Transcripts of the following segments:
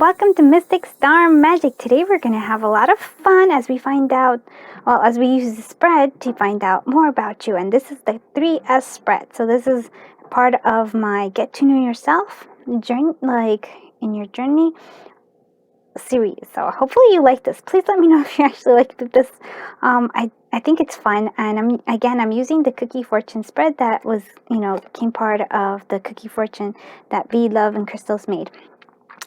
welcome to Mystic Star Magic. Today we're going to have a lot of fun as we find out, well, as we use the spread to find out more about you. And this is the 3S spread. So this is part of my Get to Know Yourself journey, like in your journey series. So hopefully you like this. Please let me know if you actually like this. I think it's fun, and I'm using the Cookie Fortune spread that was, came part of the Cookie Fortune that V, Love, and Crystals made.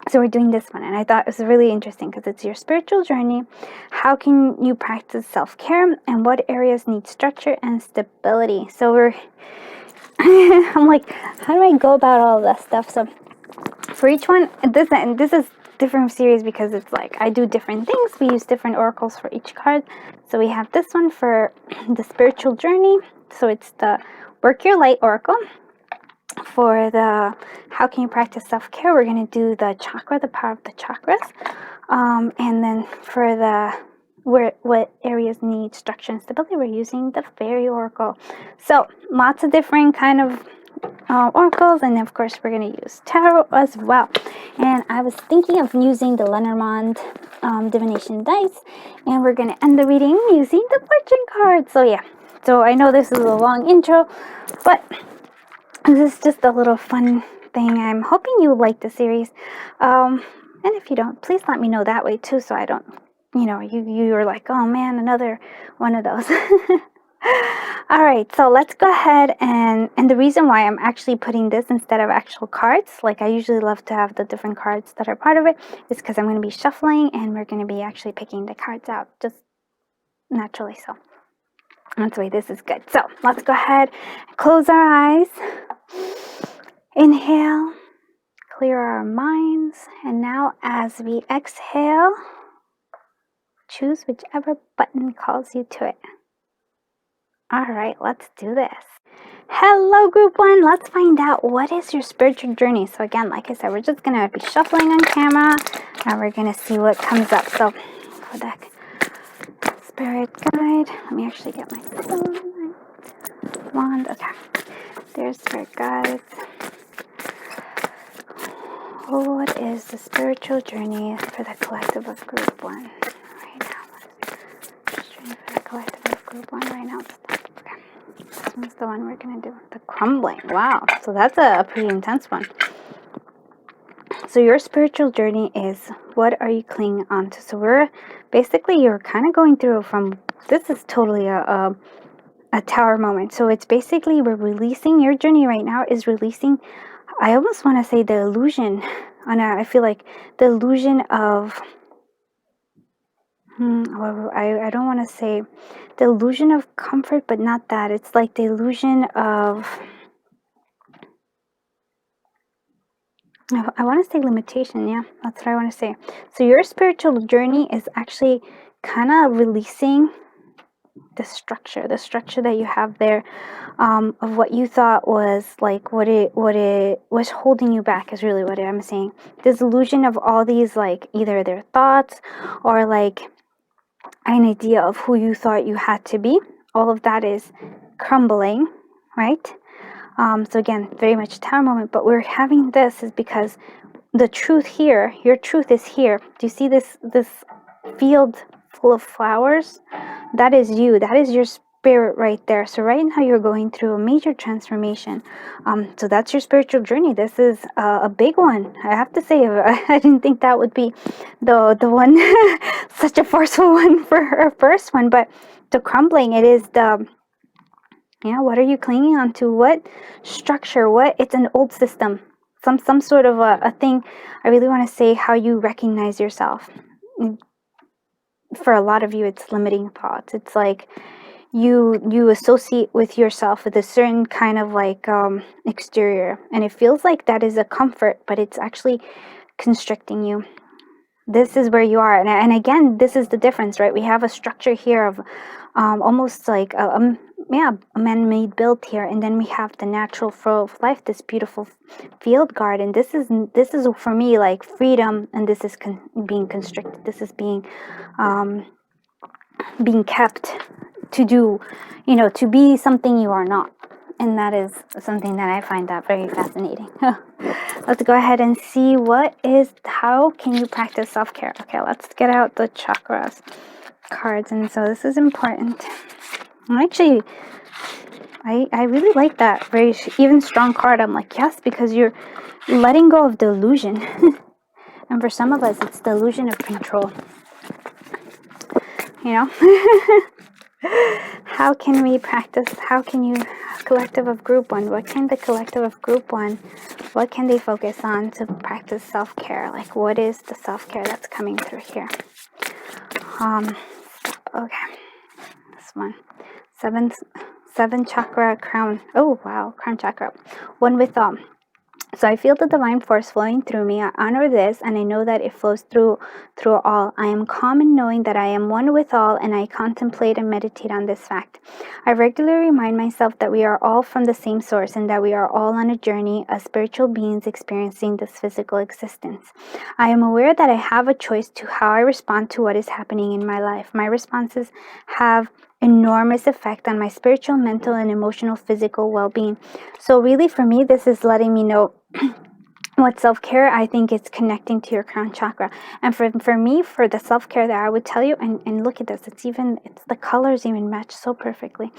So we're doing this one, and I thought it was really interesting because it's your spiritual journey. How can you practice self-care, and what areas need structure and stability? So we're, I'm like, how do I go about all of that stuff? So for each one, this is different series because it's like I do different things. We use different oracles for each card. So we have this one for the spiritual journey. So it's the Work Your Light oracle. For the how can you practice self-care, we're going to do the chakra, the power of the chakras. And then for the what areas need structure and stability, we're using the fairy oracle. So lots of different kind of oracles, and of course we're going to use tarot as well. And I was thinking of using the Lenormand divination dice, and we're going to end the reading using the fortune card. So yeah, so I know this is a long intro, but this is just a little fun thing. I'm hoping you like the series, and if you don't, please let me know that way too, so I don't, you're like, oh man, another one of those. All right, so let's go ahead, and the reason why I'm actually putting this instead of actual cards, like I usually love to have the different cards that are part of it, is because I'm going to be shuffling, and we're going to be actually picking the cards out just naturally. So that's why this is good. So let's go ahead, close our eyes, inhale, clear our minds, and now as we exhale, choose whichever button calls you to it. All right, let's do this. Hello, group one. Let's find out what is your spiritual journey. So again, like I said, we're just going to be shuffling on camera, and we're going to see what comes up. So for that spirit guide, let me actually get my wand. Okay, there's spirit guides. What is the spiritual journey for the collective of group one right now? What is the journey for the collective of group one right now? Okay, this one's the one we're going to do. The crumbling. Wow, so that's a pretty intense one. So your spiritual journey is, what are you clinging onto? So you're kind of going through from, this is totally a tower moment. So it's basically, we're releasing, your journey right now is releasing, I almost want to say the illusion, and I feel like the illusion of, I don't want to say the illusion of comfort, but not that. It's like the illusion of, I want to say limitation. Yeah, that's what I want to say. So your spiritual journey is actually kind of releasing the structure that you have there, of what you thought was like what it was holding you back, is really what I'm saying. This illusion of all these, like either their thoughts or like an idea of who you thought you had to be, all of that is crumbling, right? So again, very much tower moment, but we're having this is because the truth here, your truth is here. Do you see this field full of flowers? That is you. That is your spirit right there. So right now you're going through a major transformation. So that's your spiritual journey. This is a big one. I have to say, I didn't think that would be the one, such a forceful one for her first one. But the crumbling, it is the, what are you clinging on to? What structure? It's an old system. Some sort of a thing. I really want to say how you recognize yourself. For a lot of you, it's limiting thoughts. It's like you associate with yourself with a certain kind of like exterior, and it feels like that is a comfort, but it's actually constricting you. This is where you are, and again, this is the difference, right? We have a structure here of almost like a man-made build here, and then we have the natural flow of life, this beautiful field garden. This is for me like freedom, and this is being constricted. This is being kept to do, to be something you are not. And that is something that I find that very fascinating. let's go ahead and see how can you practice self-care. Okay, let's get out the chakras cards. And so this is important. Actually, I really like that very even strong card. I'm like, yes, because you're letting go of delusion. And for some of us, it's the illusion of control. You know? How can we practice? How can you, collective of group one, what can the collective of group one, what can they focus on to practice self-care? Like, what is the self-care that's coming through here? Okay, this one, seven chakra crown. Oh wow, crown chakra, one with all. So I feel the divine force flowing through me. I honor this, and I know that it flows through all. I am calm in knowing that I am one with all, and I contemplate and meditate on this fact. I regularly remind myself that we are all from the same source, and that we are all on a journey as spiritual beings experiencing this physical existence. I am aware that I have a choice to how I respond to what is happening in my life. My responses have enormous effect on my spiritual, mental, and emotional, physical well-being. So really, for me, this is letting me know what self-care, I think it's connecting to your crown chakra. And for me, for the self-care that I would tell you, and look at this, it's the colors even match so perfectly.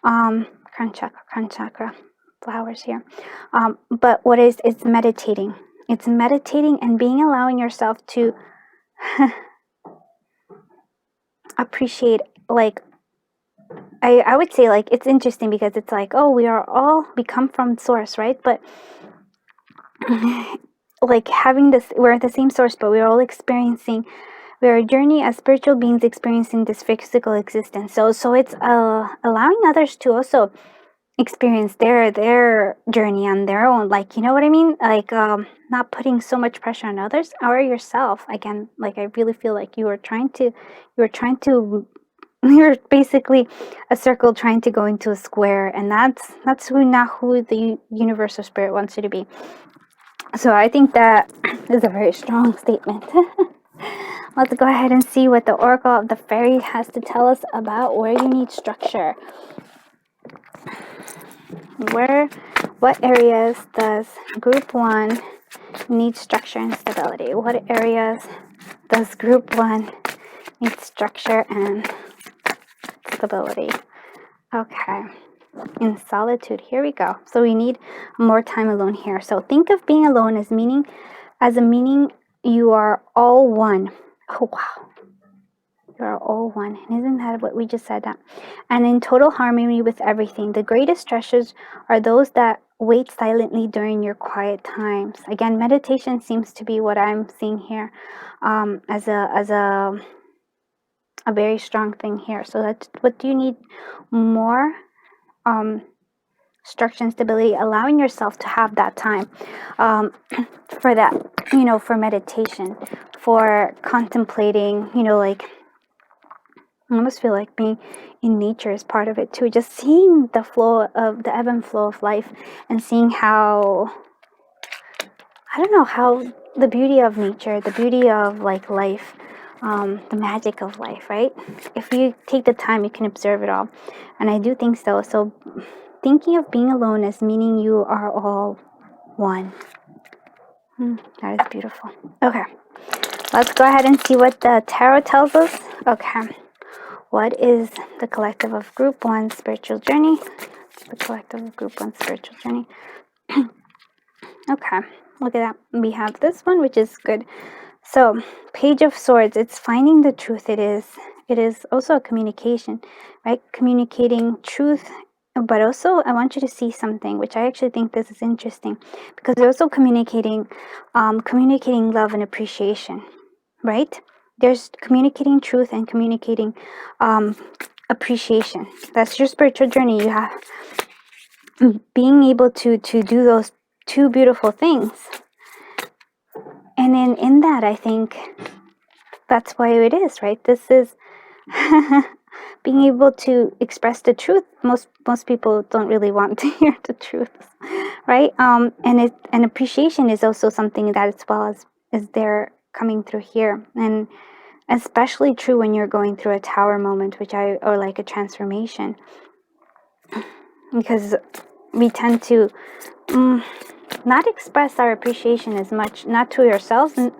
Crown chakra, flowers here. But what it's meditating. It's meditating and allowing yourself to appreciate, like, I would say, like, it's interesting because it's like, oh, we come from source, right? But like having this, we're at the same source, but we're all experiencing, we're a journey as spiritual beings experiencing this physical existence. So it's allowing others to also experience their journey on their own, like, you know what I mean, like, not putting so much pressure on others or yourself. Again, like, I really feel like you were trying to you're basically a circle trying to go into a square, and that's not who the universe or spirit wants you to be. So I think that is a very strong statement. Let's go ahead and see what the Oracle of the Fairy has to tell us about where you need structure. What areas does group 1 need structure and stability? What areas does group 1 need structure and stability? Okay. In solitude, here we go. So we need more time alone here. So think of being alone as a meaning you are all one. Oh wow, you are all one. And isn't that what we just said? That, and in total harmony with everything. The greatest treasures are those that wait silently during your quiet times. Again, meditation seems to be what I'm seeing here, as a very strong thing here. So that's what do you need more? Structure and stability, allowing yourself to have that time for that, for meditation, for contemplating, like, I almost feel like being in nature is part of it too, just seeing the ebb and flow of life, and seeing how, I don't know, how the beauty of nature, the beauty of, like, life, the magic of life, right? If you take the time, you can observe it all. And I do think so. So thinking of being alone as meaning you are all one. That is beautiful. Okay, let's go ahead and see what the tarot tells us. Okay, what is the collective of group 1 spiritual journey? The collective of group 1 spiritual journey. Okay, look at that. We have this one, which is good. So, Page of Swords, it's finding the truth. It is also a communication, right? Communicating truth. But also, I want you to see something, which I actually think this is interesting, because they're also communicating love and appreciation, right? There's communicating truth and communicating appreciation. That's your spiritual journey. You have being able to do those two beautiful things. And then in that, I think that's why it is, right? This is being able to express the truth. Most people don't really want to hear the truth, right? And appreciation is also something that, as well as they're coming through here, and especially true when you're going through a tower moment, or like a transformation, because we tend to not express our appreciation as much, not to ourselves, and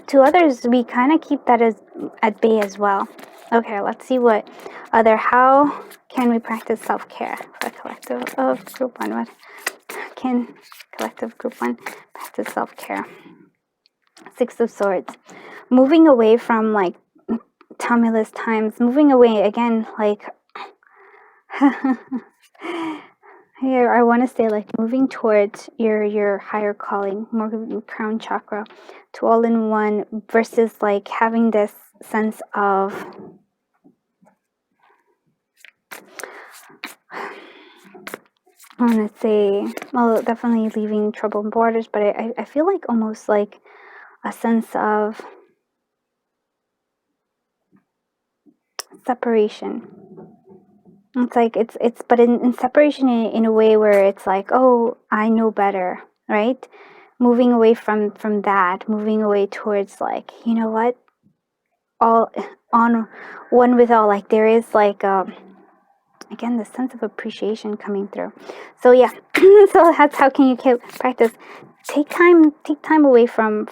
to others. We kind of keep that as at bay as well. Okay, let's see what other, how can we practice self-care for collective of group 1? What can collective group 1 practice self-care? 6 of Swords, moving away from like tumultuous times, moving away again, like here I want to say like moving towards your higher calling, more crown chakra, to all in one, versus like having this sense of I want to say, well, definitely leaving troubled borders, but I feel like almost like a sense of separation. It's like it's but in separation in a way where it's like, oh, I know better, right? Moving away from that, moving away towards like, you know what, all on one with all, like there is like again the sense of appreciation coming through. So yeah, so that's how can you practice. Take time away from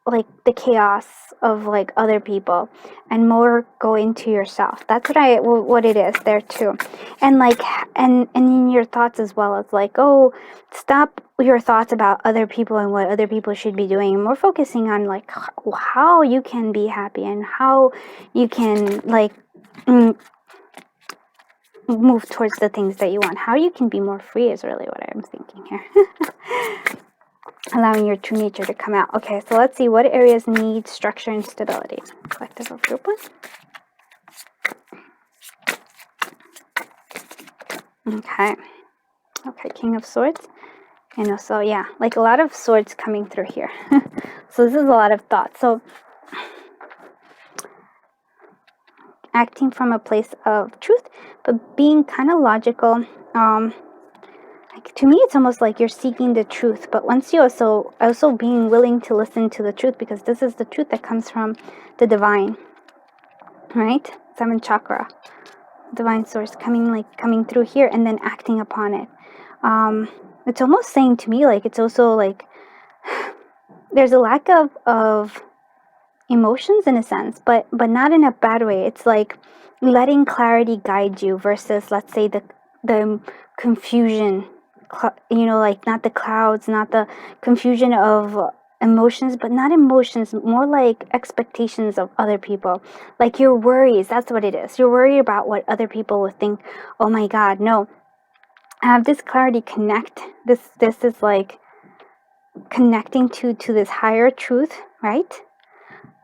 like the chaos of like other people, and more go into yourself. That's what it is there too. And like and in your thoughts as well, it's like, oh, stop your thoughts about other people and what other people should be doing, and more focusing on like how you can be happy and how you can like move towards the things that you want, how you can be more free is really what I'm thinking here. Allowing your true nature to come out. Okay, so let's see what areas need structure and stability. Collective of group 1. Okay. Okay, King of Swords. And also, yeah, like a lot of swords coming through here. So this is a lot of thought. So acting from a place of truth, but being kind of logical. Like, to me, it's almost like you're seeking the truth, but once you also being willing to listen to the truth, because this is the truth that comes from the divine, right? 7th chakra, divine source coming through here, and then acting upon it. It's almost saying to me like it's also like there's a lack of emotions in a sense, but not in a bad way. It's like letting clarity guide you versus, let's say, the confusion, you know, like not the clouds, not the confusion of emotions, but not emotions, more like expectations of other people, like your worries. That's what it is. You're worried about what other people will think. Oh my God, no. Have this clarity connect. This is like connecting to this higher truth, right?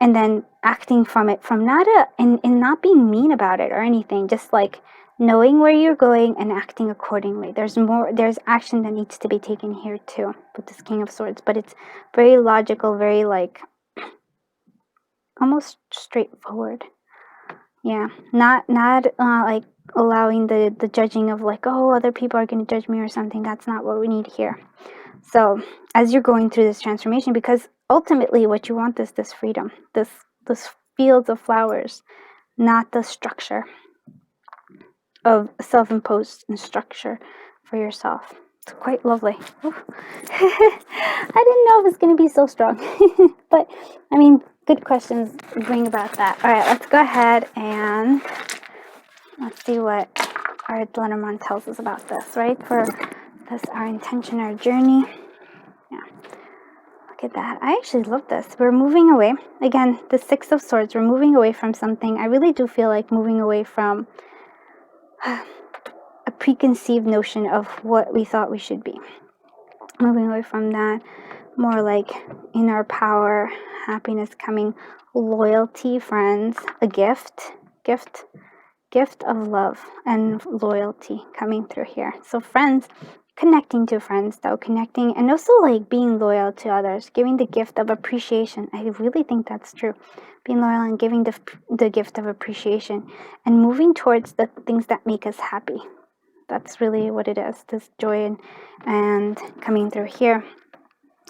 And then acting from it, from not and not being mean about it or anything, just like knowing where you're going and acting accordingly. There's action that needs to be taken here too with this King of Swords, but it's very logical, very like almost straightforward. Yeah, not like allowing the judging of like, oh, other people are going to judge me or something. That's not what we need here. So as you're going through this transformation, because ultimately what you want is this freedom, this fields of flowers, not the structure of self-imposed structure for yourself. It's quite lovely. I didn't know it was going to be so strong. But I mean, good questions bring about that. All right, let's go ahead and let's see what our Lenormand tells us about this, right? For this, our intention, our journey. Yeah. Look at that. I actually love this. We're moving away. Again, the 6 of Swords, we're moving away from something. I really do feel like moving away from a preconceived notion of what we thought we should be. Moving away from that, more like inner power, happiness coming, loyalty, friends, a gift of love and loyalty coming through here. So friends, connecting to friends though, connecting, and also like being loyal to others, giving the gift of appreciation. I really think that's true. Being loyal and giving the gift of appreciation, and moving towards the things that make us happy. That's really what it is, this joy and coming through here.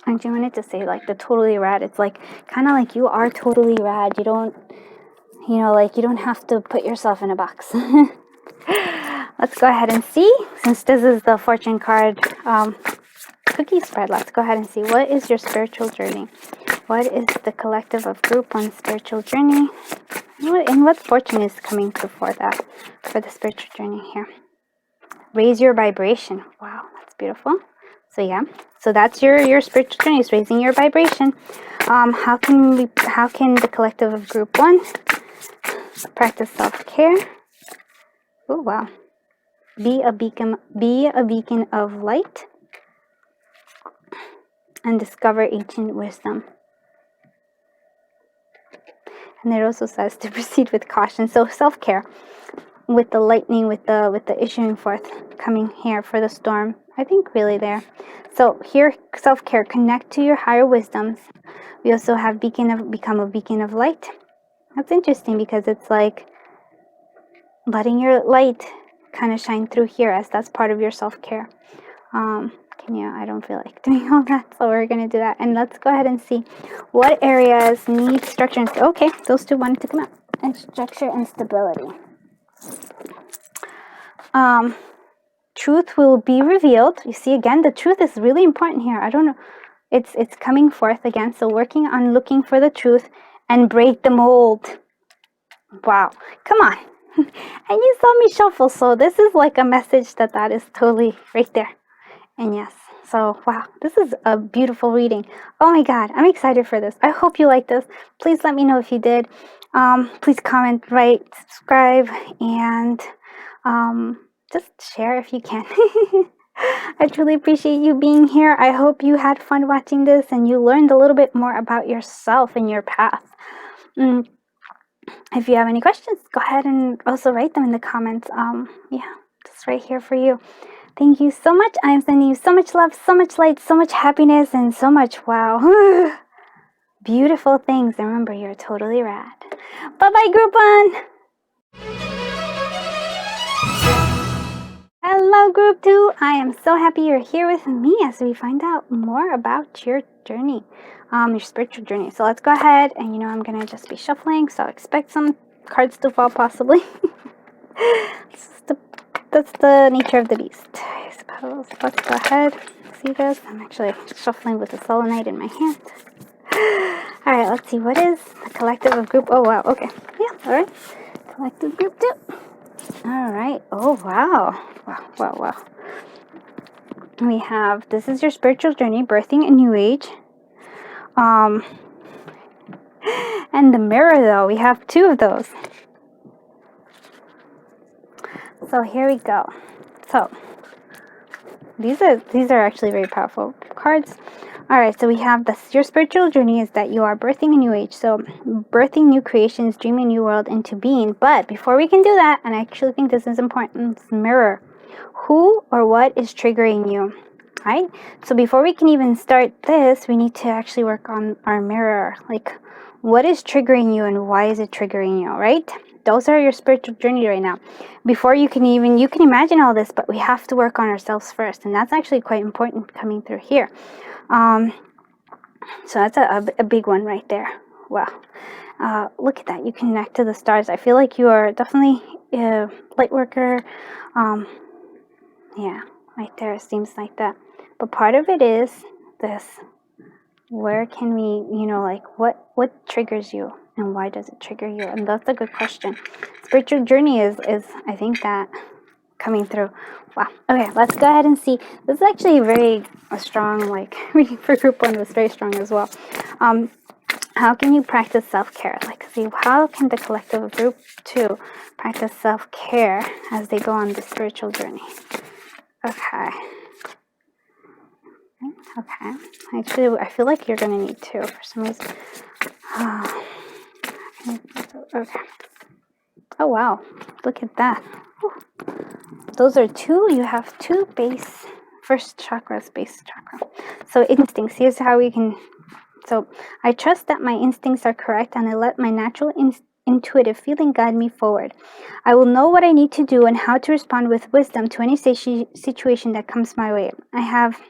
And I wanted to say like the totally rad, it's like kind of like you are totally rad. You don't, you know, like you don't have to put yourself in a box. let's go ahead and see. Since this is the fortune card cookie spread, let's go ahead and see. What is your spiritual journey? What is the collective of group one spiritual journey? And what fortune is coming through for that, for the spiritual journey here? Raise your vibration. Wow, that's beautiful. So yeah, so that's your spiritual journey, is raising your vibration. How can the collective of group one practice self-care? Oh wow. Be a beacon of light and discover ancient wisdom. And it also says to proceed with caution. So self-care, with the lightning, with the issuing forth coming here for the storm. I think really there. So here, self-care, connect to your higher wisdoms. We also have become a beacon of light. That's interesting because it's like letting your light kind of shine through here, as that's part of your self-care. I don't feel like doing all that, so we're going to do that. And let's go ahead and see what areas need structure and okay, those two wanted to come out. And structure and stability. Truth will be revealed. You see, again, the truth is really important here. I don't know. It's coming forth again. So working on looking for the truth and break the mold. Wow. Come on. And you saw me shuffle. So this is like a message that is totally right there. And yes. So, wow, this is a beautiful reading. Oh my God, I'm excited for this. I hope you like this. Please let me know if you did. Please comment, write, subscribe, and just share if you can. I truly appreciate you being here. I hope you had fun watching this and you learned a little bit more about yourself and your path. If you have any questions, go ahead and also write them in the comments. Yeah, just right here for you. Thank you so much. I'm sending you so much love, so much light, so much happiness, and so much wow. Beautiful things. And remember, you're totally rad. Bye-bye, group one. Hello, group two. I am so happy you're here with me as we find out more about your journey, your spiritual journey. So let's go ahead and, I'm going to just be shuffling. So expect some cards to fall possibly. That's the nature of the beast, I suppose. Let's go ahead. See this? I'm actually shuffling with the selenite in my hand. Alright, let's see. What is the collective of group? Oh, wow. Okay. Yeah, alright. Collective group 2. Alright. Oh, wow. Wow. We have, this is your spiritual journey, birthing a new age. And the mirror, though. We have 2 of those. So here we go. So these are actually very powerful cards. All right, so we have this. Your spiritual journey is that you are birthing a new age. So birthing new creations, dreaming a new world into being. But before we can do that, and I actually think this is important, mirror. Who or what is triggering you? Right? So before we can even start this, we need to actually work on our mirror. Like, what is triggering you and why is it triggering you, right? Those are your spiritual journey right now. Before you can imagine all this, but we have to work on ourselves first. And that's actually quite important coming through here. So that's a big one right there. Wow. Look at that. You connect to the stars. I feel like you are definitely a light worker. Yeah, right there. It seems like that. But part of it is this. Where can we, what triggers you and why does it trigger you? And that's a good question. Spiritual journey is I think that coming through. Wow. Okay, let's go ahead and see. This is actually a strong, reading for group 1 was very strong as well. How can you practice self-care? How can the collective of group 2 practice self-care as they go on the spiritual journey? Okay. Actually, I feel like you're going to need 2 for some reason. Okay. Oh, wow. Look at that. Whew. Those are 2. You have 2 base. First chakra is base chakra. So instincts. Here's how we can. So I trust that my instincts are correct and I let my natural intuitive feeling guide me forward. I will know what I need to do and how to respond with wisdom to any situation that comes my way. I have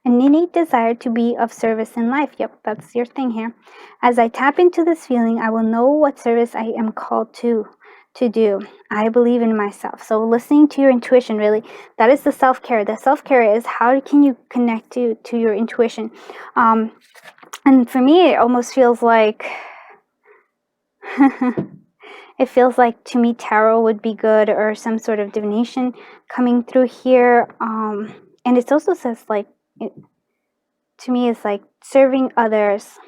an innate desire to be of service in life. Yep, that's your thing here. As I tap into this feeling, I will know what service I am called to. to do. I believe in myself. So listening to your intuition, really, that is the self-care. The self-care is how can you connect to your intuition. And for me, it almost feels like it feels like, to me, tarot would be good, or some sort of divination coming through here. And it also says, like, to me, it's like serving others.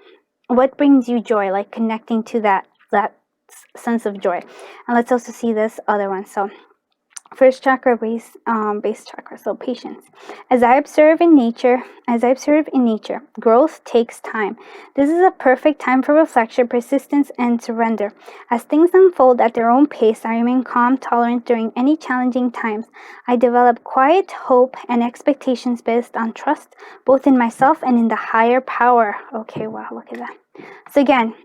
What brings you joy? Like connecting to that sense of joy. And let's also see this other one. So first chakra, base chakra, so patience. As I observe in nature, growth takes time. This is a perfect time for reflection, persistence, and surrender. As things unfold at their own pace, I remain calm, tolerant during any challenging times. I develop quiet hope and expectations based on trust, both in myself and in the higher power. Okay, wow, look at that. So again,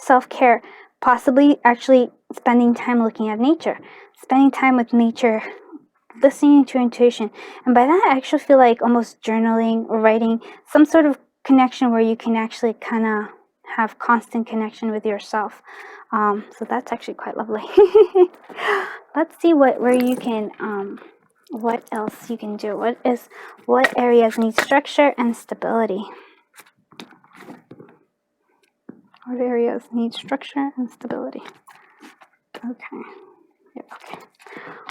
self-care, possibly actually spending time looking at nature, spending time with nature, listening to your intuition. And by that, I actually feel like almost journaling or writing, some sort of connection where you can actually kind of have constant connection with yourself. So that's actually quite lovely. Let's see what else you can do. What areas need structure and stability? What areas need structure and stability? Okay. Yep, okay.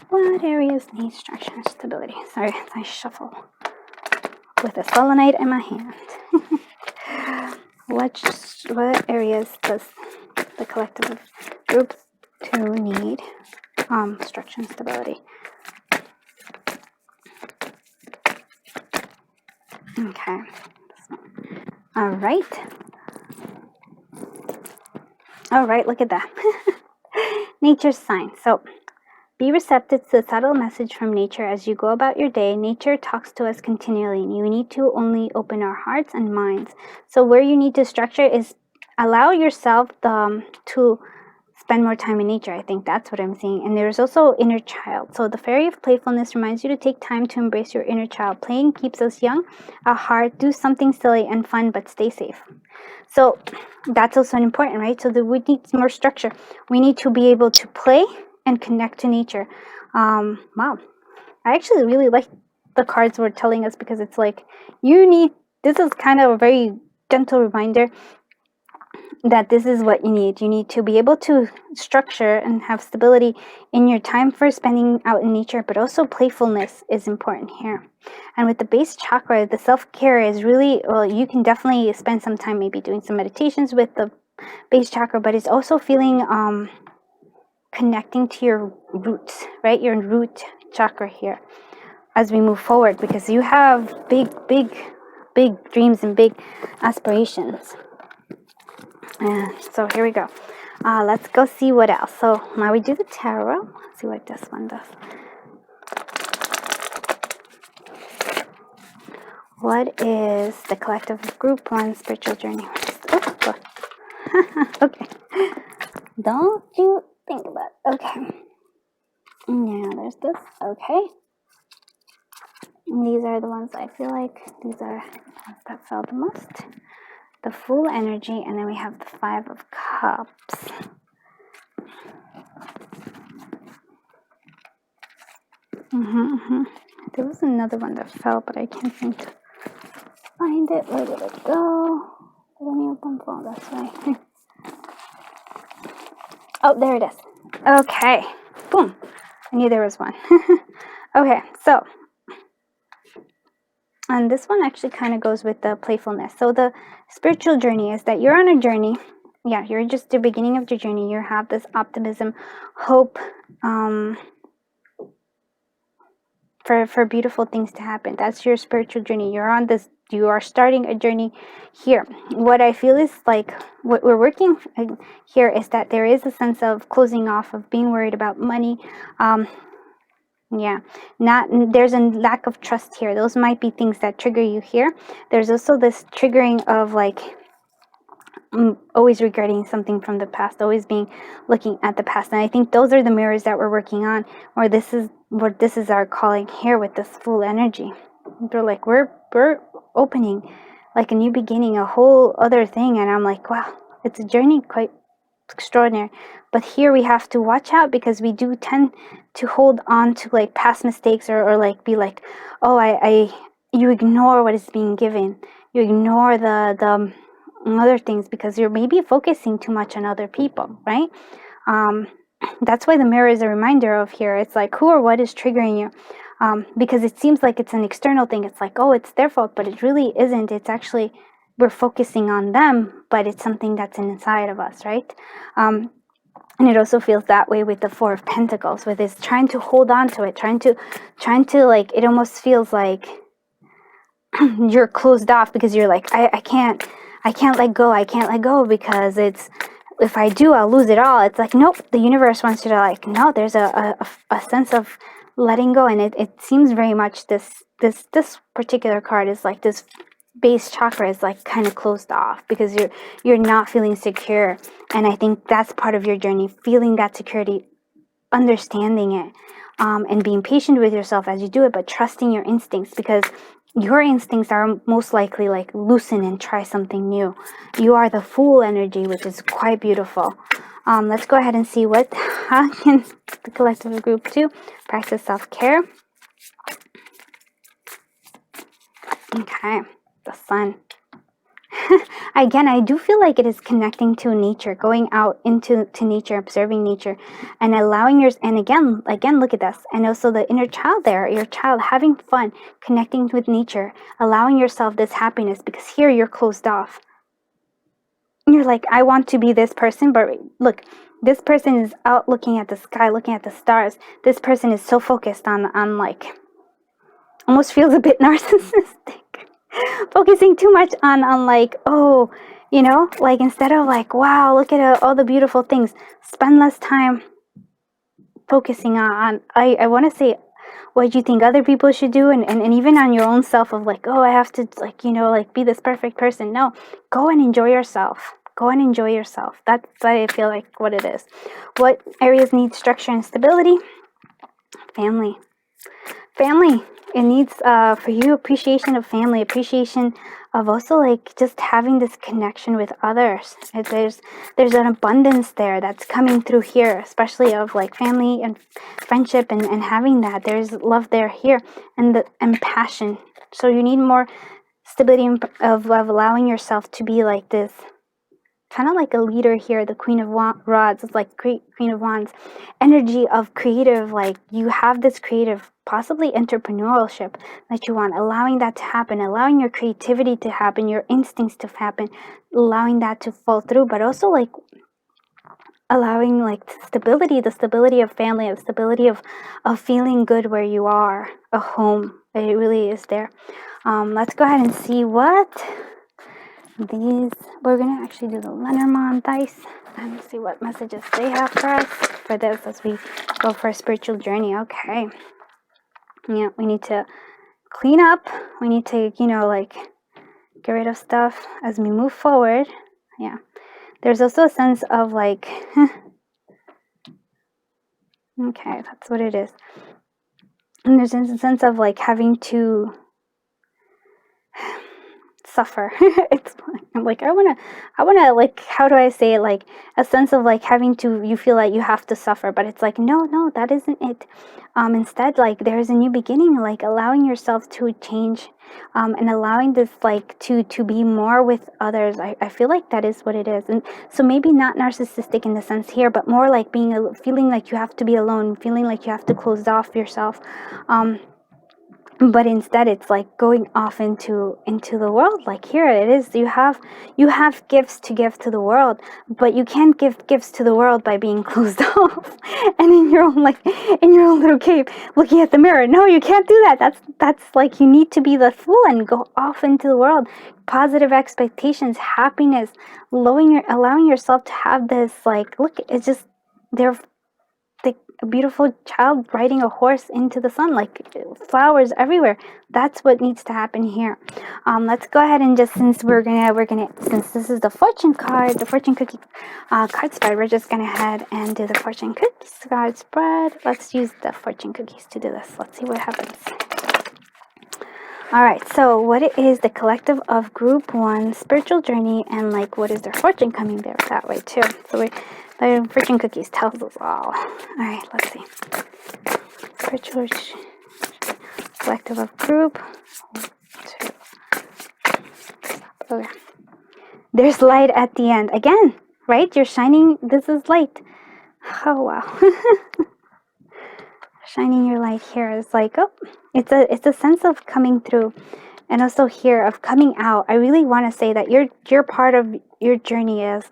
What areas need structure and stability? Sorry, I shuffle with a selenite in my hand. What areas does the collective group to need structure and stability? Okay. All right, look at that. Nature's sign. So be receptive to the subtle message from nature as you go about your day. Nature talks to us continually, and you need to only open our hearts and minds. So where you need to structure is allow yourself to spend more time in nature. I think that's what I'm seeing. And there's also inner child. So the fairy of playfulness reminds you to take time to embrace your inner child. Playing keeps us young, our heart. Do something silly and fun, but stay safe. So that's also important, right? So that we need more structure. We need to be able to play and connect to nature. Wow. I actually really like the cards were telling us, because it's like this is kind of a very gentle reminder that this is what you need. You need to be able to structure and have stability in your time for spending out in nature, but also playfulness is important here. And with the base chakra, the self-care is really, well, you can definitely spend some time maybe doing some meditations with the base chakra, but it's also feeling connecting to your roots, right? Your root chakra here as we move forward, because you have big dreams and big aspirations. So here we go. Let's go see what else. So now we do the tarot. Let's see what this one does. What is the collective group one spiritual journey? Okay. Don't you think about it. Okay. Now there's this. Okay. And these are the ones I feel like these are the ones that fell the most. The Fool energy, and then we have the Five of Cups. There was another one that fell, but I can't seem to find it. Where did it go? Did any of them fall this way? Oh, there it is. Okay. Boom. I knew there was one. Okay, so. And this one actually kind of goes with the playfulness. So the spiritual journey is that you're on a journey. Yeah, you're just the beginning of your journey. You have this optimism, hope, for beautiful things to happen. That's your spiritual journey. You are starting a journey here. What I feel is like what we're working here is that there is a sense of closing off, of being worried about money. There's a lack of trust here. Those might be things that trigger you here. There's also this triggering of like always regretting something from the past, always looking at the past. And I think those are the mirrors that we're working on, or this is our calling here with this Fool energy. They're like, we're opening like a new beginning, a whole other thing. And I'm like, wow, it's a journey extraordinary. But here we have to watch out, because we do tend to hold on to like past mistakes, or like be like, oh, you ignore what is being given. You ignore the other things because you're maybe focusing too much on other people, right? That's why the mirror is a reminder of here. It's like, who or what is triggering you? Because it seems like it's an external thing. It's like, oh, it's their fault, but it really isn't. It's actually, we're focusing on them, but it's something that's inside of us, right? And it also feels that way with the Four of Pentacles, with this trying to hold on to it, trying to like, it almost feels like you're closed off, because you're like, I can't let go. I can't let go, because it's, if I do, I'll lose it all. It's like, nope, the universe wants you to like, no, there's a sense of letting go. And it seems very much this particular card is like this base chakra is like kind of closed off, because you're not feeling secure. And I think that's part of your journey, feeling that security, understanding it, and being patient with yourself as you do it, but trusting your instincts, because your instincts are most likely like loosen and try something new. You are the Fool energy, which is quite beautiful. Let's go ahead and see how can the collective group do practice self-care. Okay, the Sun. Again, I do feel like it is connecting to nature, going out into nature, observing nature, and allowing and again, look at this. And also the inner child there, your child having fun, connecting with nature, allowing yourself this happiness, because here you're closed off. You're like, I want to be this person, but look, this person is out looking at the sky, looking at the stars. This person is so focused on like, almost feels a bit narcissistic. Focusing too much on like, oh, you know, like instead of like, wow, look at all the beautiful things, spend less time focusing on I want to say what you think other people should do, and even on your own self of like, oh, I have to like, you know, like be this perfect person. No, go and enjoy yourself. Go and enjoy yourself. That's I feel like what it is. What areas need structure and stability? Family. It needs for you appreciation of family, appreciation of also like just having this connection with others. There's an abundance there that's coming through here, especially of like family and friendship, and having that. There's love there here, and passion. So you need more stability of allowing yourself to be like this, kind of like a leader here, the Queen of Rods. It's like Queen of Wands energy of creative, like you have this creative, possibly entrepreneurship that you want, allowing that to happen, allowing your creativity to happen, your instincts to happen, allowing that to fall through, but also like allowing like the stability of family, the stability of feeling good where you are, a home. It really is there. Let's go ahead and see what we're gonna actually do the Lenormand dice and see what messages they have for us for this as we go for a spiritual journey. Okay. Yeah, we need to clean up. We need to, you know, like get rid of stuff as we move forward. Yeah. There's also a sense of like, okay, that's what it is. And there's a sense of like having to suffer. It's like I wanna like, how do I say it, like a sense of like having to, you feel like you have to suffer, but it's like no, that isn't it. Instead, like there's a new beginning, like allowing yourself to change, and allowing this like to be more with others. I feel like that is what it is. And so maybe not narcissistic in the sense here, but more like feeling like you have to be alone, feeling like you have to close off yourself. But instead it's like going off into the world. Like here it is, you have gifts to give to the world, but you can't give gifts to the world by being closed off and in your own little cave looking at the mirror. No, you can't do that. That's like, you need to be the Fool and go off into the world. Positive expectations, happiness, allowing yourself to have this, like, look, it's just they're a beautiful child riding a horse into the sun, like flowers everywhere. That's what needs to happen here. Let's go ahead and just, since since this is the fortune card, the fortune cookie card spread, we're just gonna head and do the fortune cookies card spread. Let's use the fortune cookies to do this. Let's see what happens. All right, so what is the collective of group 1 spiritual journey, and like what is their fortune coming there that way too? So the fortune cookies tells us all. All right, let's see. Spiritual collective of group 2. Okay. There's light at the end again, right? You're shining. This is light. Oh wow. Shining your light here is like, oh, it's a sense of coming through, and also here of coming out. I really want to say that your part of your journey is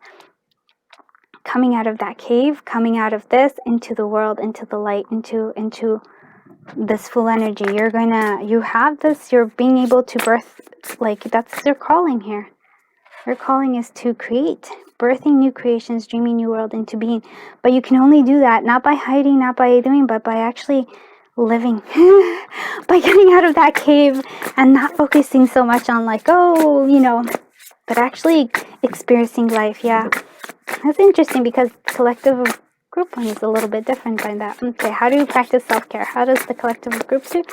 coming out of that cave, coming out of this into the world, into the light, into this full energy. You have this, you're being able to birth, like that's your calling here. Your calling is to create, birthing new creations, dreaming new world into being. But you can only do that not by hiding, not by doing, but by actually living. By getting out of that cave and not focusing so much on like, oh, but actually experiencing life. Yeah, that's interesting because collective of group 1 is a little bit different than that. Okay, how do you practice self-care? How does the collective of group 2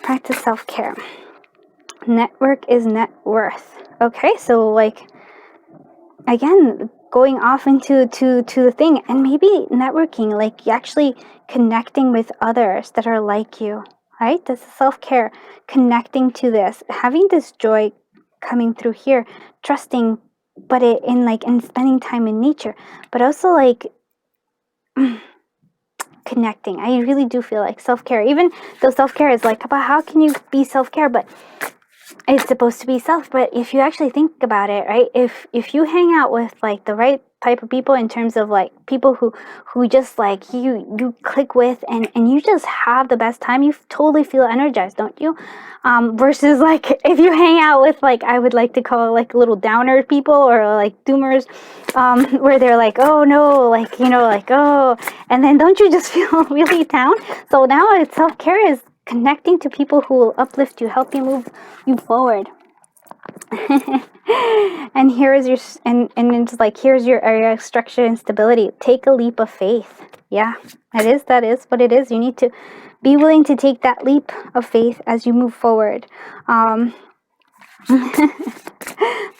practice self-care? Network is net worth. Okay, so like again, going off into the thing, and maybe networking, like actually connecting with others that are like you, right? This is self-care, connecting to this, having this joy coming through here, trusting, but in spending time in nature, but also like connecting. I really do feel like self-care, even though self-care is like about how can you be self-care, but it's supposed to be self. But if you actually think about it, right, if you hang out with like the right type of people, in terms of like people who just like you click with, and you just have the best time, you totally feel energized, don't you? Versus like if you hang out with, like, I would like to call like little downer people, or like doomers, where they're like, oh no, like, like, oh, and then don't you just feel really down? So now it's self-care is connecting to people who will uplift you, help you move you forward. And here is your, and it's like, here's your area of structure and stability. Take a leap of faith. Yeah, that is what it is. You need to be willing to take that leap of faith as you move forward.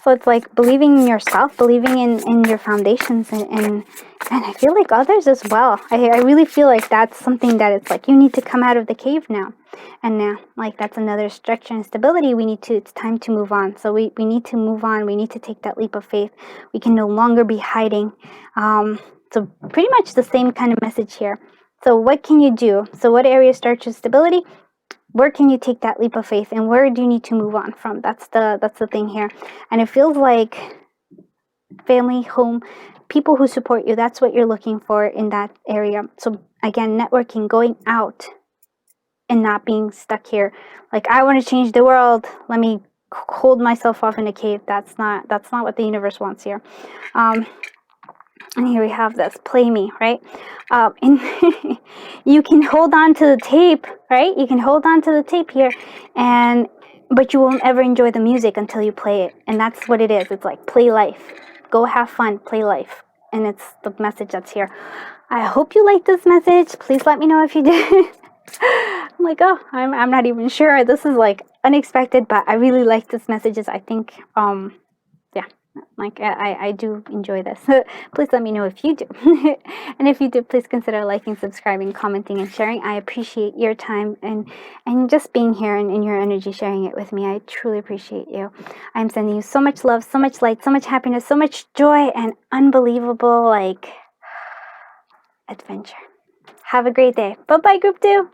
So it's like believing in yourself, believing in your foundations, and I feel like others as well. I really feel like that's something that it's like you need to come out of the cave now. And now, like, that's another structure and stability. It's time to move on. So we need to move on. We need to take that leap of faith. We can no longer be hiding. So pretty much the same kind of message here. So what can you do? So what area structure stability? Where can you take that leap of faith, and where do you need to move on from? That's the thing here. And it feels like family, home, people who support you, that's what you're looking for in that area. So again, networking, going out and not being stuck here. Like, I want to change the world, let me hold myself off in a cave. That's not what the universe wants here. And here we have this, play me, right? And you can hold on to the tape, right? You can hold on to the tape here, but you won't ever enjoy the music until you play it. And that's what it is. It's like, play life. Go have fun, play life. And it's the message that's here. I hope you like this message. Please let me know if you did. I'm like, oh, I'm not even sure. This is like unexpected, but I really like this messages. I think, yeah. Like, I do enjoy this. Please let me know if you do. And if you do, please consider liking, subscribing, commenting, and sharing. I appreciate your time and just being here and your energy, sharing it with me. I truly appreciate you. I'm sending you so much love, so much light, so much happiness, so much joy, and unbelievable, like, adventure. Have a great day. Bye-bye, Group 2.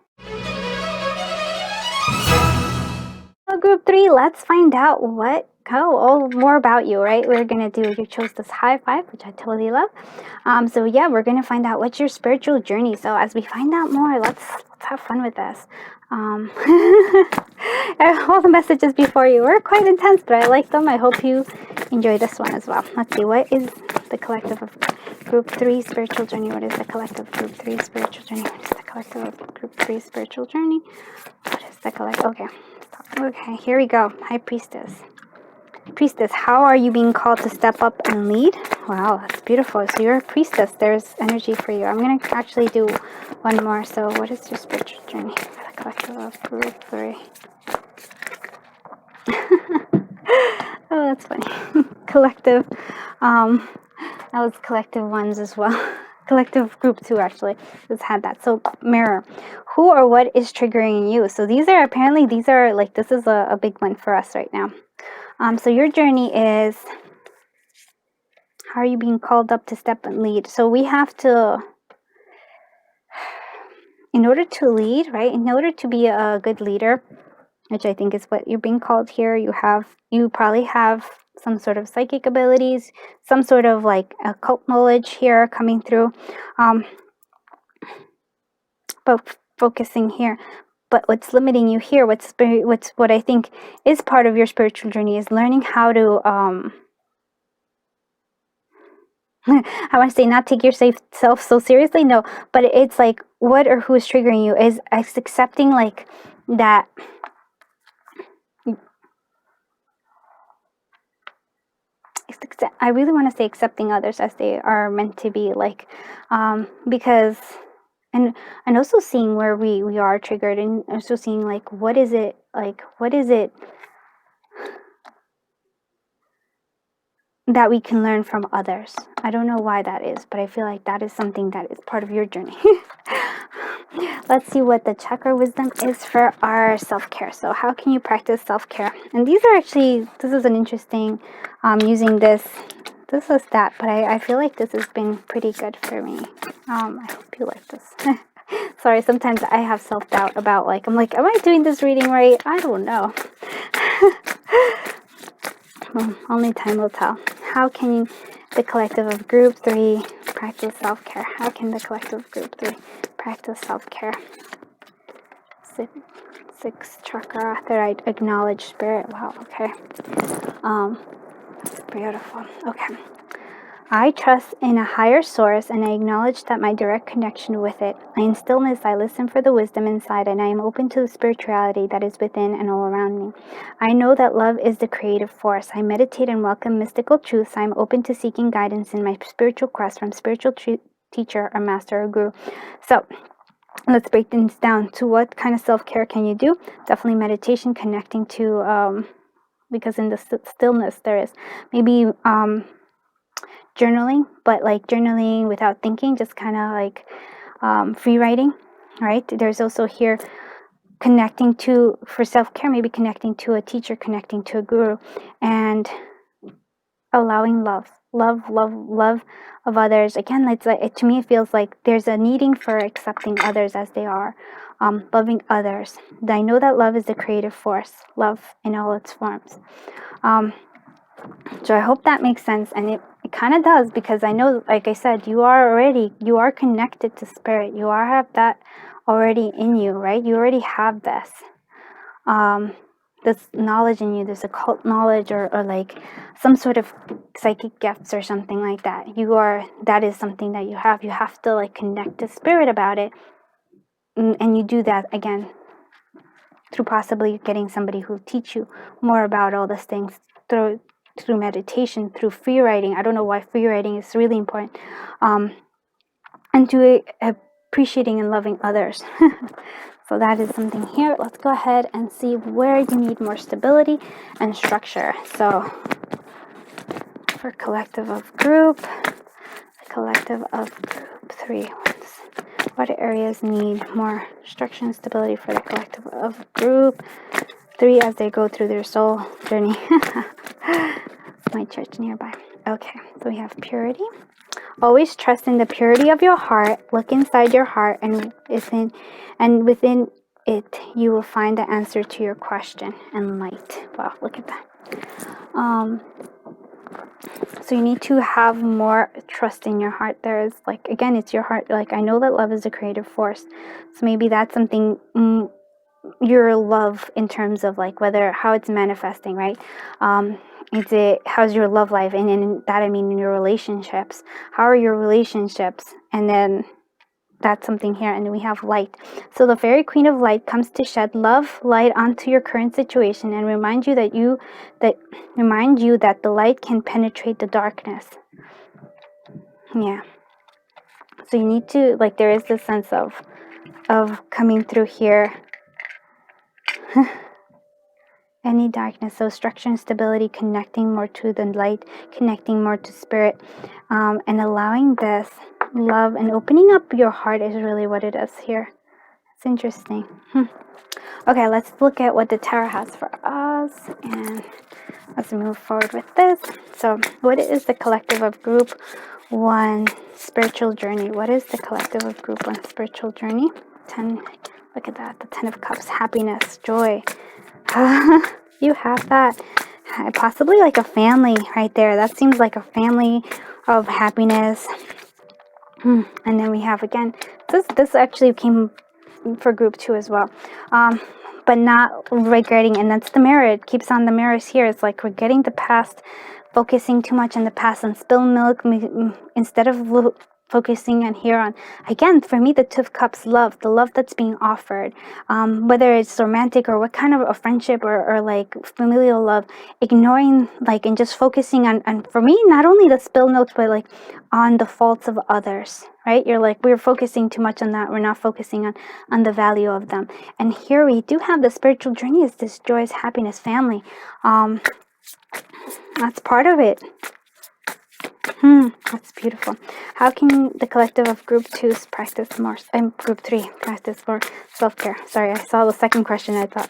Group 3, let's find out more about you, right? We're gonna do, you chose this high five, which I totally love. So yeah, we're gonna find out what's your spiritual journey. So as we find out more, let's have fun with this. All the messages before you were quite intense, but I like them. I hope you enjoy this one as well. Let's see, what is the collective of Group 3 spiritual journey? What is the collective Group 3 spiritual journey? What is the collective of Group 3 spiritual journey? What is the collective? Okay, here we go. High Priestess. Priestess, how are you being called to step up and lead? Wow, that's beautiful. So you're a priestess. There's energy for you. I'm going to actually do one more. So what is your spiritual journey for the collective of Group 3? Oh, that's funny. Collective. That was collective ones as well. Collective group 2 actually just had that. So mirror, who or what is triggering you? So these are apparently, these are like, this is a big one for us right now. So your journey is, how are you being called up to step and lead? So we have to, in order to lead, right, in order to be a good leader, which I think is what you're being called here, you probably have some sort of psychic abilities, some sort of like occult knowledge here coming through, but focusing here. But what's limiting you here, what I think is part of your spiritual journey, is learning how to I want to say not take yourself so seriously, no, but it's like what or who is triggering you is accepting like that. I really want to say accepting others as they are meant to be, like, because, and also seeing where we are triggered, and also seeing like what is it that we can learn from others. I don't know why that is, but I feel like that is something that is part of your journey. Let's see what the chakra wisdom is for our self-care. So how can you practice self-care? And these are actually, this is an interesting, using this is that, but I feel like this has been pretty good for me. I hope you like this. Sorry, sometimes I have self-doubt about like, I'm like, am I doing this reading right? I don't know. Well, only time will tell. How can the collective of group 3 practice self-care? How can the collective of group 3 practice self-care? Six chakra, third eye, acknowledge spirit. Wow, okay. Beautiful. Okay. I trust in a higher source, and I acknowledge that my direct connection with it. In stillness, I listen for the wisdom inside, and I am open to the spirituality that is within and all around me. I know that love is the creative force. I meditate and welcome mystical truths. I am open to seeking guidance in my spiritual quest from spiritual teacher or master or guru. So let's break things down to what kind of self-care can you do. Definitely meditation, connecting to, because in the stillness there is maybe journaling, but like journaling without thinking, just kind of like free writing, right? There's also here connecting to, for self-care, maybe connecting to a teacher, connecting to a guru, and allowing love of others. Again, it's like, to me it feels like there's a needing for accepting others as they are, loving others. I know that love is the creative force, love in all its forms. So I hope that makes sense, and it kind of does, because I know, like I said, you are connected to spirit. You have that already in you, right? You already have this knowledge in you, this occult knowledge, or like some sort of psychic gifts or something like that. That is something that you have. You have to like connect to spirit about it, and you do that again through possibly getting somebody who teach you more about all these things, through meditation, through free writing. I don't know why free writing is really important, and to appreciating and loving others. So that is something here. Let's go ahead and see where you need more stability and structure. So for collective of group 3, what areas need more structure and stability for the collective of group 3 as they go through their soul journey? My church nearby. Okay, so we have purity. Always trust in the purity of your heart. Look inside your heart, and within it, you will find the answer to your question and light. Wow, look at that. So you need to have more trust in your heart. There is, like, again, it's your heart. Like, I know that love is a creative force. So maybe that's something, your love in terms of like how it's manifesting, right? How's your love life? And in that, I mean, in your relationships, how are your relationships? And then that's something here. And then we have light. So the fairy queen of light comes to shed light onto your current situation and remind you that the light can penetrate the darkness. Yeah. So you need to, like, there is this sense of coming through here. any darkness. So structure and stability, connecting more to the light, connecting more to spirit, and allowing this love and opening up your heart is really what it is here. It's interesting. Okay, let's look at what the tarot has for us, and let's move forward with this. So what is the collective of group 1 spiritual journey? What is the collective of group 1 spiritual journey? 10, look at that, the 10 of cups, happiness, joy. You have that. Possibly like a family right there. That seems like a family of happiness. And then we have, again, this actually came for group 2 as well. But not regretting, and that's the mirror. It keeps on the mirrors here. It's like regretting the past, focusing too much on the past, and spilled milk instead of focusing on here on, again, for me, the 2 of cups, love, the love that's being offered, whether it's romantic or what kind of a friendship or like familial love, ignoring like and just focusing on for me, not only the spilled milk, but like on the faults of others, right? You're like, we're focusing too much on that. We're not focusing on the value of them. And here we do have the spiritual journey is this joyous happiness family. That's part of it. That's beautiful. How can the collective of group 2s practice more, group 3 practice more self-care? Sorry, I saw the second question. I thought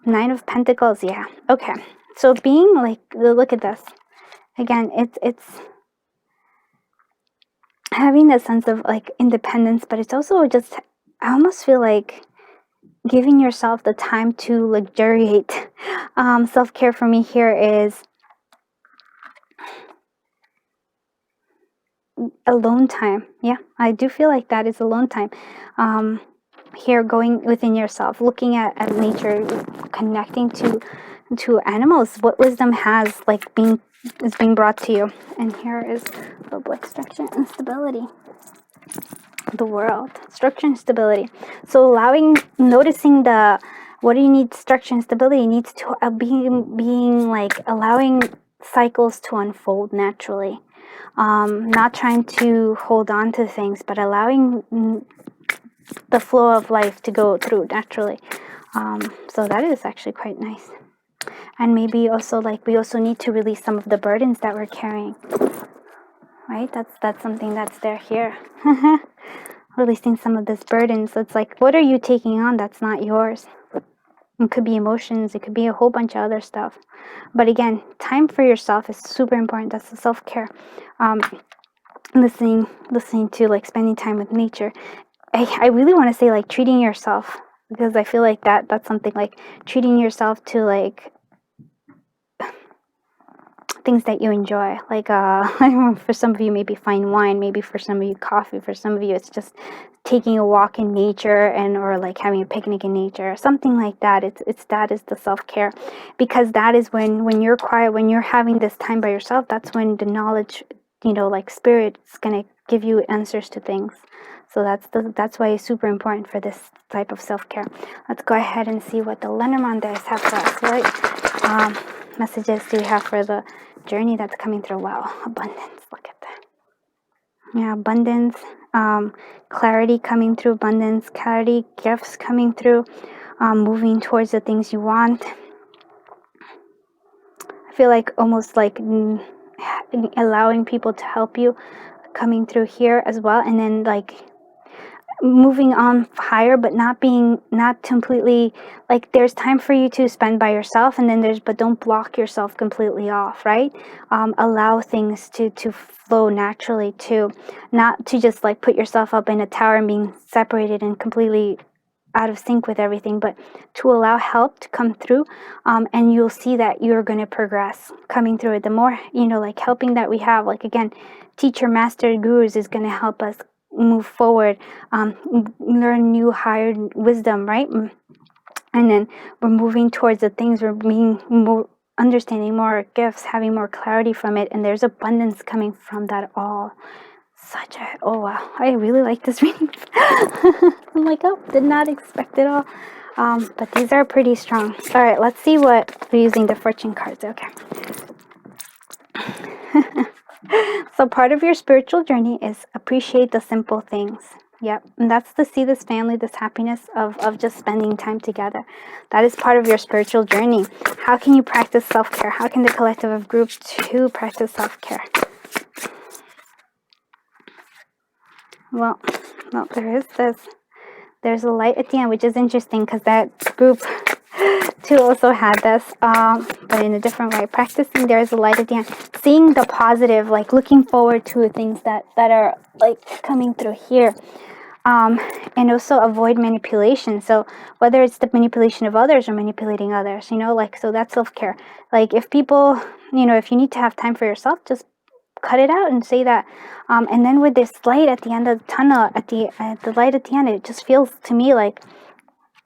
9 of Pentacles. Yeah. Okay. So being like, look at this. Again, it's having a sense of like independence, but it's also just, I almost feel like giving yourself the time to luxuriate. Self-care for me here is alone time. Yeah, I do feel like that is alone time. Here, going within yourself, looking at nature, connecting to animals, what wisdom has like is being brought to you. And here is the black structure and stability. The world, structure and stability. So noticing what do you need? Structure and stability needs to being like allowing cycles to unfold naturally. Not trying to hold on to things, but allowing the flow of life to go through naturally. So that is actually quite nice. And maybe also like we also need to release some of the burdens that we're carrying. Right? That's something that's there here. Releasing some of this burdens. So it's like, what are you taking on that's not yours? It could be emotions. It could be a whole bunch of other stuff. But again, time for yourself is super important. That's the self-care. Listening to like spending time with nature. I really want to say like treating yourself, because I feel like that's something like treating yourself to like things that you enjoy, like for some of you maybe fine wine, maybe for some of you coffee, for some of you it's just taking a walk in nature or like having a picnic in nature or something like that. It's that is the self-care, because that is when you're quiet, when you're having this time by yourself, that's when the knowledge, like spirit is gonna give you answers to things. So that's why it's super important for this type of self-care. Let's go ahead and see what the Lenormand has have for us. What messages do we have for the journey that's coming through? Wow, abundance. Look at that. Yeah, abundance, clarity coming through, abundance, clarity, gifts coming through, moving towards the things you want. I feel like almost like allowing people to help you coming through here as well, and then like moving on higher, but not completely like there's time for you to spend by yourself, and then but don't block yourself completely off, right? Allow things to flow naturally too, not to just like put yourself up in a tower and being separated and completely out of sync with everything, but to allow help to come through, and you'll see that you're going to progress coming through it. The more like helping that we have, like again, teacher, master, gurus is going to help us move forward, learn new higher wisdom, right? And then we're moving towards the things, we're being more understanding more gifts, having more clarity from it, and there's abundance coming from that all. Oh wow, I really like this reading. I'm like, oh, did not expect it all. But these are pretty strong. All right, let's see what we're using the fortune cards. Okay. So part of your spiritual journey is appreciate the simple things. Yep, and that's to see this family, this happiness of just spending time together. That is part of your spiritual journey. How can you practice self-care? How can the collective of group 2 practice self-care? Well, there is this. There's a light at the end, which is interesting because that group 2 also had this, but in a different way. Practicing there is a light at the end. Seeing the positive, like looking forward to things that are like coming through here. And also avoid manipulation. So whether it's the manipulation of others or manipulating others, like, so that's self-care. Like if people, if you need to have time for yourself, just cut it out and say that. And then with this light at the end of the tunnel, at the light at the end, it just feels to me like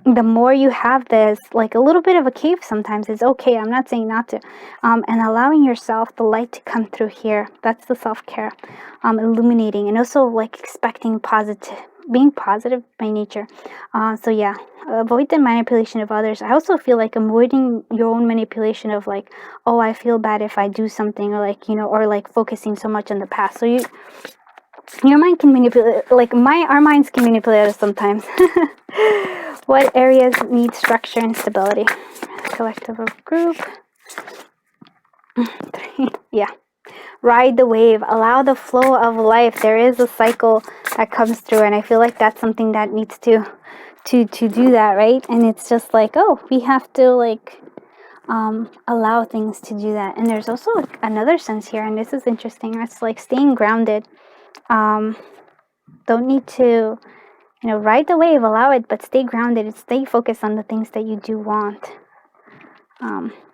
the more you have this, like a little bit of a cave sometimes is okay. I'm not saying not to. And allowing yourself the light to come through here. That's the self-care. Illuminating, and also like expecting being positive by nature. So yeah, avoid the manipulation of others. I also feel like avoiding your own manipulation of like, oh, I feel bad if I do something, or like, or like focusing so much on the past. So your mind can manipulate, like our minds can manipulate us sometimes. What areas need structure and stability? Collective of group. 3. Yeah. Ride the wave. Allow the flow of life. There is a cycle that comes through, and I feel like that's something that needs to do that, right? And it's just like, oh, we have to like allow things to do that. And there's also another sense here, and this is interesting. It's like staying grounded. Don't need to, ride the wave, allow it, but stay grounded and stay focused on the things that you do want.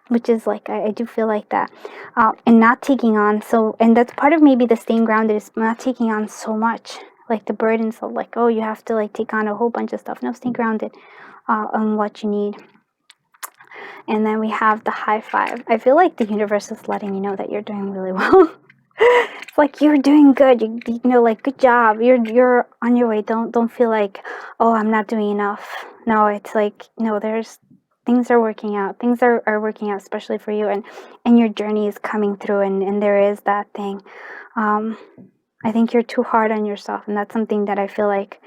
Which is like, I do feel like that. And not taking on, and that's part of maybe the staying grounded, is not taking on so much, like the burdens of like, oh, you have to like take on a whole bunch of stuff. No, stay grounded on what you need. And then we have the high five. I feel like the universe is letting you know that you're doing really well. It's like, you're doing good. You know, like, good job. You're on your way. Don't feel like, oh, I'm not doing enough. No, it's like, no, things are working out. Things are working out, especially for you, and your journey is coming through, and there is that thing. I think you're too hard on yourself, and that's something that I feel like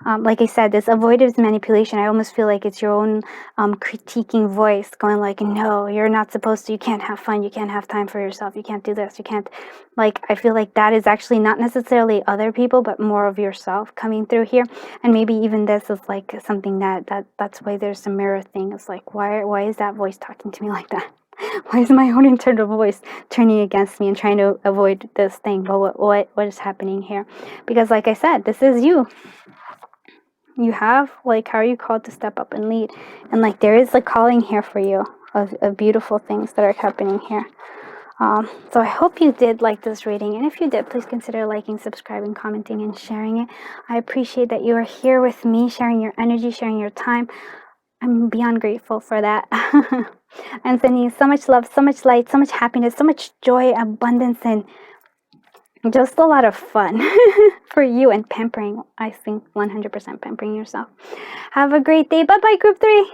I said, this avoidance manipulation, I almost feel like it's your own critiquing voice going like, no, you're not supposed to, you can't have fun, you can't have time for yourself, you can't do this, you can't, like, I feel like that is actually not necessarily other people, but more of yourself coming through here. And maybe even this is like something that's why there's a mirror thing. It's like, why is that voice talking to me like that? Why is my own internal voice turning against me and trying to avoid this thing? But what is happening here? Because like I said, this is you. You have, like, how are you called to step up and lead? And like, there is a calling here for you of beautiful things that are happening here. So I hope you did like this reading, and if you did, please consider liking, subscribing, commenting, and sharing it. I appreciate that you are here with me, sharing your energy, sharing your time. I'm beyond grateful for that. I'm sending you so much love, so much light, so much happiness, so much joy, abundance, and just a lot of fun for you, and pampering. I think 100% pampering yourself. Have a great day. Bye-bye, group 3.